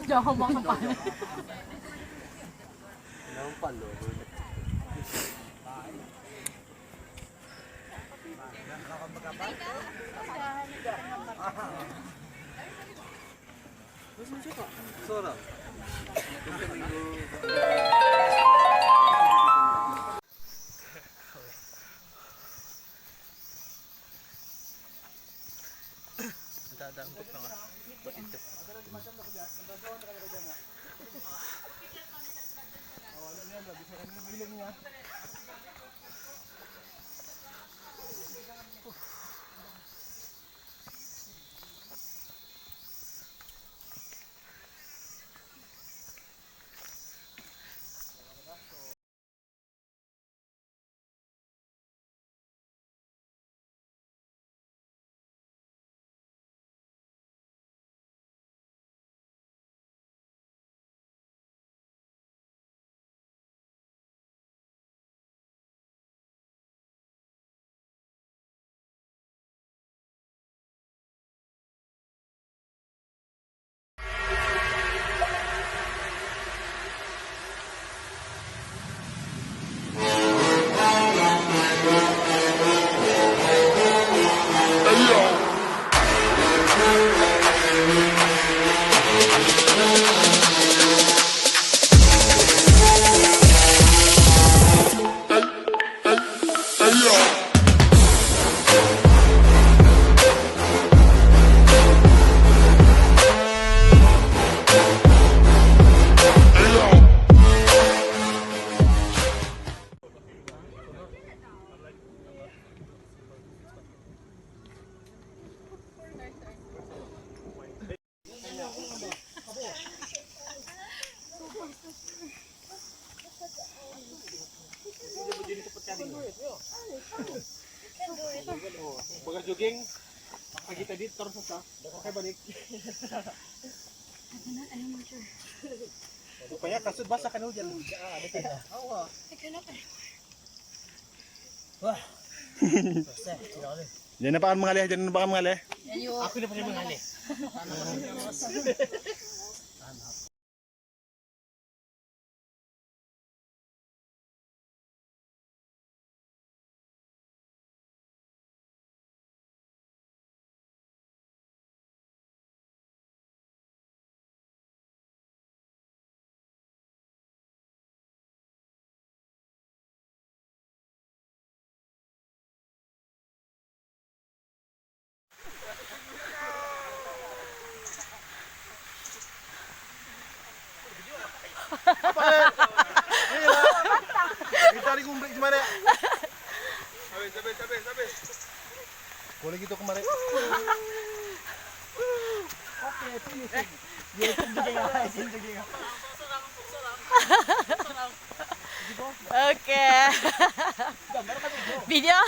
Jangan makan paling. Nampak loh. Suara. Ada untuk apa? Itu. Pagka jogging, pagi tadi terus sa, pakai balik. Supaya kasut basah kan hujan. Ada tidak? Awal. Wah. Jangan apaan mengalih, jangan apaan mengalih. Aku udah pernah mengalih. Apa ya? Ini tarik umbrik gimana? Habis. Boleh gitu kemarin. Oke, finishing. Dia jogging. Oke. Video.